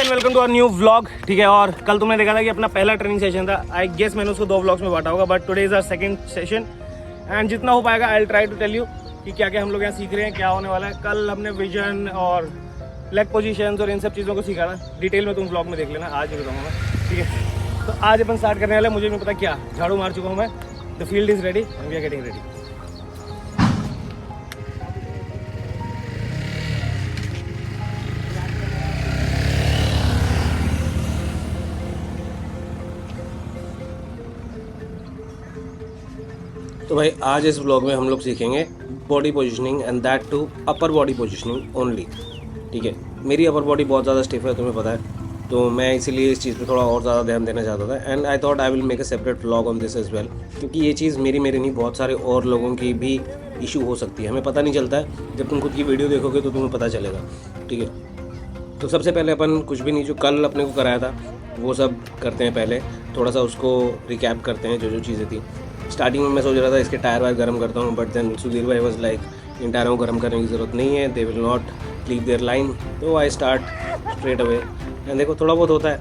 And welcome to our new vlog. ठीक है, और कल तुमने देखा था कि अपना पहला ट्रेनिंग सेशन था। आई गेस मैंने उसको 2 व्लॉग्स में बांटा होगा, but today is our second session and जितना हो पाएगा I will try to tell you कि क्या क्या हम लोग यहाँ सीख रहे हैं, क्या होने वाला है। कल हमने विजन और लेग पोजीशंस और इन सब चीज़ों को सीखा था। डिटेल में तुम व्लॉग में देख लेना, आज ही बताऊँगा मैं। ठीक है, तो आज अपन स्टार्ट करने वाले हैं। मुझे नहीं पता क्या, झाड़ू मार चुका हूँ मैं। The field is ready and we are getting ready. तो भाई आज इस ब्लॉग में हम लोग सीखेंगे body positioning and that too upper body positioning only. ठीक है, मेरी अपर बॉडी बहुत ज़्यादा स्टिफ है, तुम्हें पता है, तो मैं इसीलिए इस चीज़ पे थोड़ा और ज़्यादा ध्यान देना चाहता था। And I thought I will make a separate vlog on this as well, क्योंकि ये चीज़ मेरी नहीं, बहुत सारे और लोगों की भी इशू हो सकती है। हमें पता नहीं चलता है, जब तुम खुद की वीडियो देखोगे तो तुम्हें पता चलेगा। ठीक है, तो सबसे पहले अपन कुछ भी नहीं, जो कल अपने को कराया था वो सब करते हैं। पहले थोड़ा सा उसको रिकैप करते हैं, जो चीज़ें थी। स्टार्टिंग में मैं सोच रहा था इसके टायर वायर गर्म करता हूँ, बट देन सुधीर भाई वाज लाइक इन टायरों को गर्म करने की ज़रूरत नहीं है, they will not leave their line. तो I start straight away and देखो थोड़ा बहुत होता है,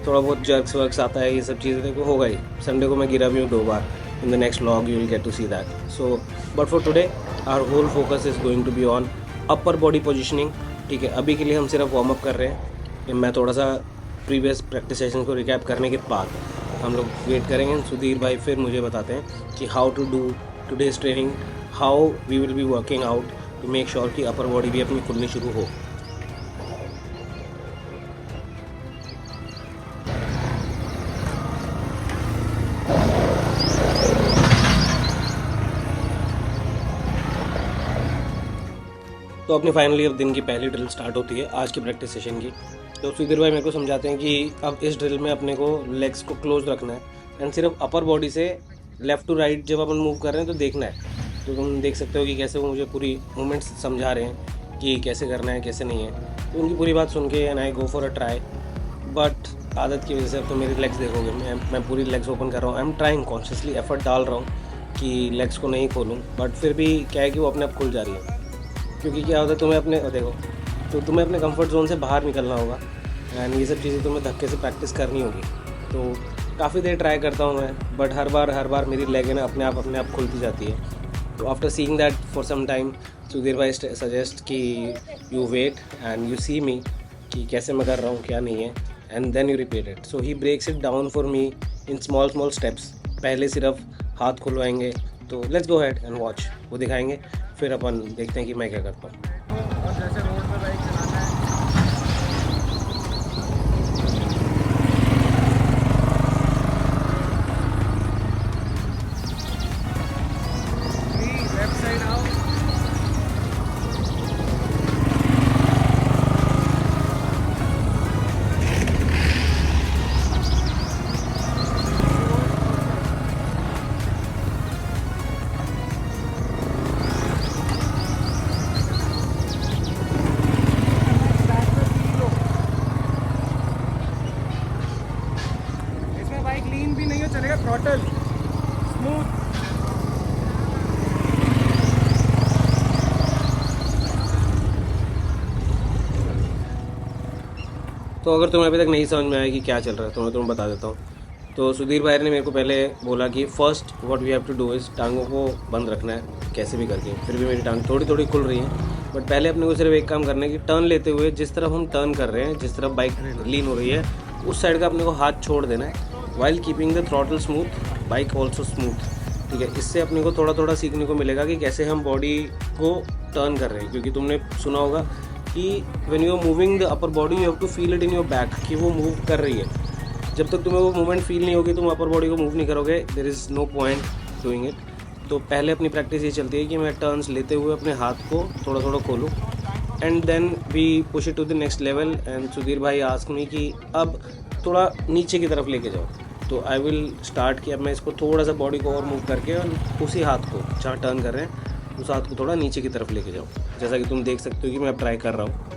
थोड़ा बहुत जर्क्स वर्क्स आता है, ये सब चीज़ें देखो होगा ही। संडे को मैं गिरा भी हूँ 2 बार। In the next vlog you will get to see that. So but for today our whole focus is going to be on upper body positioning. ठीक है, अभी के लिए हम सिर्फ वार्म अप कर रहे हैं। मैं थोड़ा सा प्रीवियस प्रैक्टिस सेशन को रिकैप करने के बाद हम लोग वेट करेंगे। सुधीर भाई फिर मुझे बताते हैं कि how to do today's training, how we will be working out to make sure कि अपर बॉडी भी अपनी खुलनी शुरू हो। तो अपनी फाइनली अब दिन की पहली ड्रिल स्टार्ट होती है आज की प्रैक्टिस सेशन की। तो सुधीर भाई मेरे को समझाते हैं कि अब इस ड्रिल में अपने को लेग्स को क्लोज रखना है एंड सिर्फ अपर बॉडी से लेफ़्ट टू राइट जब अपन मूव कर रहे हैं तो देखना है। तो तुम देख सकते हो कि कैसे वो मुझे पूरी मूवमेंट्स समझा रहे हैं कि कैसे करना है कैसे नहीं है। तो उनकी पूरी बात सुन के and I go for a try. But आदत की वजह से अब तो मेरी लेग्स देखोगे, मैं पूरी लेग्स ओपन कर रहा हूँ। I am trying, consciously effort डाल रहा हूँ कि लेग्स को नहीं खोलूँ, बट फिर भी क्या है कि वो अपने आप खुल जा रही है। क्योंकि क्या होता है, तुम्हें अपने देखो, तो तुम्हें अपने कंफर्ट जोन से बाहर निकलना होगा एंड ये सब चीज़ें तुम्हें धक्के से प्रैक्टिस करनी होगी। तो काफ़ी देर ट्राई करता हूँ मैं, बट हर बार मेरी लेग है ना अपने आप खुलती जाती है। तो after seeing that for some time Sudhir भाई सजेस्ट कि you wait and you see me कि कैसे मैं कर रहा हूँ क्या नहीं है, and then you repeat it. So he breaks it down for me in small steps. पहले सिर्फ हाथ खुलवाएंगे, तो let's go head and watch, वो दिखाएंगे, फिर अपन देखते हैं कि मैं क्या करता हूँ। और जैसे रोड पर बाइक चलाना है, लेफ्ट साइड आओ। बाइक लीन भी नहीं हो, चलेगा थ्रॉटल स्मूथ। तो अगर तुम्हें अभी तक नहीं समझ में आया कि क्या चल रहा है तो मैं तुम्हें बता देता हूँ। तो सुधीर भाई ने मेरे को पहले बोला कि first what we have to do is टांगों को बंद रखना है कैसे भी करके। फिर भी मेरी टांग थोड़ी खुल रही है, बट पहले अपने को सिर्फ एक काम करना है कि टर्न लेते हुए जिस तरफ हम टर्न कर रहे हैं, जिस तरफ बाइक लीन हो रही है, उस साइड का अपने को हाथ छोड़ देना है while keeping the throttle smooth, bike also smooth. ठीक है, इससे अपने को थोड़ा सीखने को मिलेगा कि कैसे हम बॉडी को टर्न कर रहे हैं। क्योंकि तुमने सुना होगा कि when you are moving the upper body you have to feel it in your back कि वो मूव कर रही है। जब तक तुम्हें वो मूवमेंट फील नहीं होगी, तुम अपर बॉडी को मूव नहीं करोगे, there is no point doing it. तो पहले अपनी प्रैक्टिस ये चलती है कि मैं टर्न्स लेते हुए अपने हाथ को थोड़ा खोलूँ and then we push it to the next level. And Sudhir भाई आस्क मी कि अब थोड़ा नीचे की तरफ लेके जाओ। तो आई विल स्टार्ट कि अब मैं इसको थोड़ा सा बॉडी को और मूव करके और उसी हाथ को जहाँ टर्न कर रहे हैं उस हाथ को थोड़ा नीचे की तरफ लेके जाओ, जैसा कि तुम देख सकते हो कि मैं अब ट्राई कर रहा हूँ।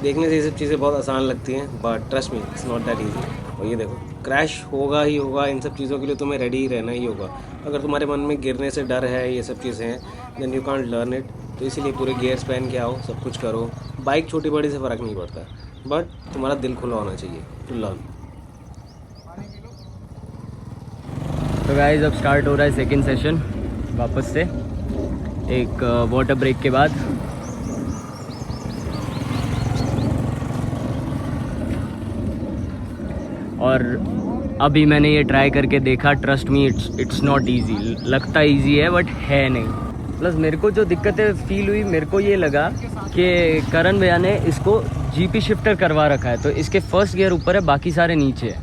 देखने से ये सब चीज़ें बहुत आसान लगती हैं, but trust me it's not that easy. और ये देखो क्रैश होगा ही होगा, इन सब चीज़ों के लिए तुम्हें रेडी ही रहना ही होगा। अगर तुम्हारे मन में गिरने से डर है, ये सब चीज़ें हैं, then you can't learn it. तो इसीलिए पूरे गियर्स पहन के आओ, सब कुछ करो। बाइक छोटी बड़ी से फ़र्क नहीं पड़ता, बट तुम्हारा दिल खुला होना चाहिए टू लर्न। तो गाइस अब स्टार्ट हो रहा है सेकंड सेशन वापस से, एक वाटर ब्रेक के बाद। और अभी मैंने ये ट्राई करके देखा, trust me it's not easy. लगता इजी है बट है नहीं। प्लस मेरे को जो दिक्कतें फील हुई, मेरे को ये लगा कि करण भैया ने इसको जीपी शिफ्टर करवा रखा है, तो इसके फर्स्ट गियर ऊपर है, बाकी सारे नीचे है,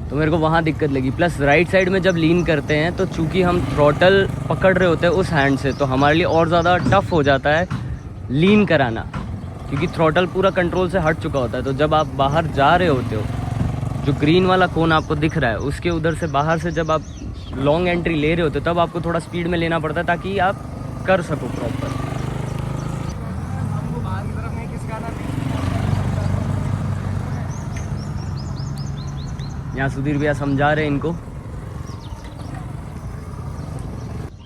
तो मेरे को वहाँ दिक्कत लगी। प्लस राइट साइड में जब लीन करते हैं तो चूँकि हम थ्रॉटल पकड़ रहे होते हैं उस हैंड से, तो हमारे लिए और ज़्यादा टफ हो जाता है लीन कराना, क्योंकि थ्रॉटल पूरा कंट्रोल से हट चुका होता है। तो जब आप बाहर जा रहे होते हो, जो ग्रीन वाला कोन आपको दिख रहा है उसके उधर से बाहर से जब आप लॉन्ग एंट्री ले रहे होते हो, तब आपको थोड़ा स्पीड में लेना पड़ता है ताकि आप कर सको प्रॉपर। यहाँ सुधीर भैया समझा रहे हैं इनको।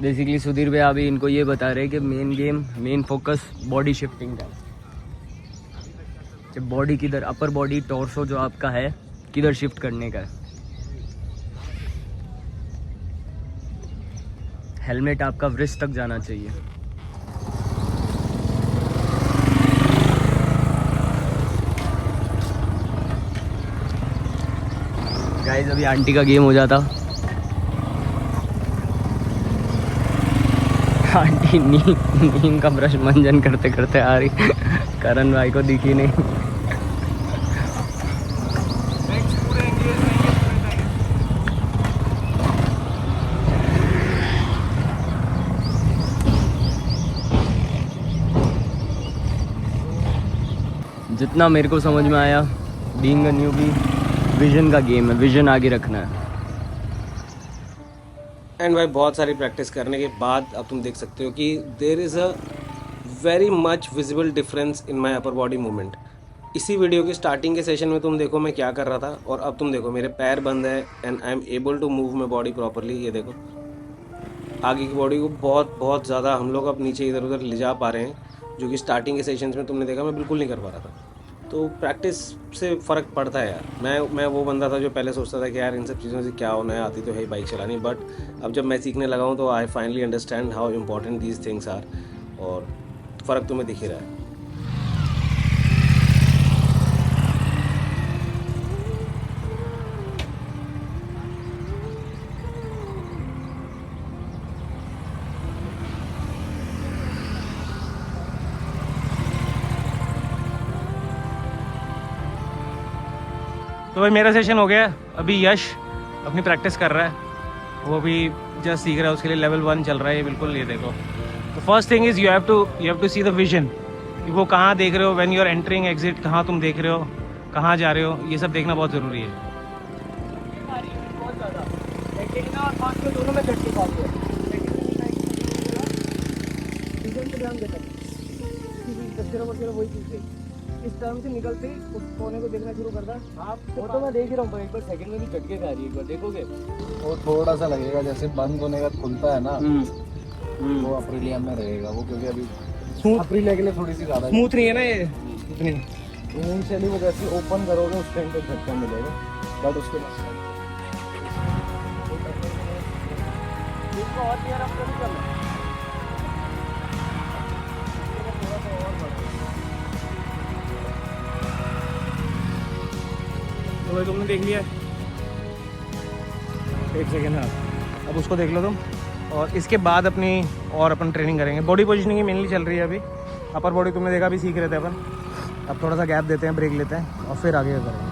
बेसिकली सुधीर भैया अभी इनको ये बता रहे हैं कि मेन फोकस बॉडी शिफ्टिंग का है, कि बॉडी किधर, अपर बॉडी टॉर्सो जो आपका है किधर शिफ्ट करने का है। हेलमेट आपका व्रिस्ट तक जाना चाहिए। गाइस अभी आंटी का गेम हो जाता। आंटी नीम का ब्रश मंजन करते करते आ रही, करण भाई को दिखी नहीं। जितना मेरे को समझ में आया, बीइंग अ न्यूबी, विजन का गेम है, विजन आगे रखना है। एंड भाई बहुत सारी प्रैक्टिस करने के बाद अब तुम देख सकते हो कि there is a very much visible difference in my upper body movement. इसी वीडियो के स्टार्टिंग के सेशन में तुम देखो मैं क्या कर रहा था, और अब तुम देखो मेरे पैर बंद है and I am able to move my body properly. ये देखो आगे की बॉडी को बहुत ज़्यादा हम लोग अब नीचे इधर उधर ले जा पा रहे हैं, जो कि स्टार्टिंग के सेशंस में तुमने देखा मैं बिल्कुल नहीं कर पा रहा था। तो प्रैक्टिस से फ़र्क पड़ता है यार। मैं वो बंदा था जो पहले सोचता था कि यार इन सब चीज़ों से क्या होना है, आती तो है बाइक चलानी, बट अब जब मैं सीखने लगा हूँ तो I finally understand how important these things are, और फ़र्क तुम्हें दिख ही रहा है। तो भाई मेरा सेशन हो गया। अभी यश अपनी प्रैक्टिस कर रहा है, वो भी जस्ट सीख रहा है, उसके लिए लेवल 1 चल रहा है ये बिल्कुल। ये देखो, तो first thing is you have to see the vision, वो कहाँ देख रहे हो, when you are entering exit, कहाँ तुम देख रहे हो, कहाँ जा रहे हो, ये सब देखना बहुत ज़रूरी है। इस टर्म से निकलते ही उस कोने को देखना शुरू करता। आप वो तो मैं देख ही रहा हूँ, एक बार सेकंड में भी झटके खा रही है, एक बार देखोगे वो थोड़ा सा लगेगा जैसे बंद होने का खुलता है ना, वो अप्रिलियम में रहेगा वो, क्योंकि अभी अप्रिलिया के लिए थोड़ी सी ज़्यादा स्मूथ नहीं है ना ये इतनी। इनिशियली वो जैसे ओपन करोगे उस टाइम पे झटका मिलेगा, बट उसके बाद तो भाई तुमने देख लिया, एक सेकेंड। हाँ अब उसको देख लो तुम, और इसके बाद अपन ट्रेनिंग करेंगे। बॉडी पोजीशनिंग ही मेनली चल रही है अभी। अपर बॉडी तुमने देखा, अभी सीख रहे थे अपन। अब थोड़ा सा गैप देते हैं, ब्रेक लेते हैं और फिर आगे करेंगे।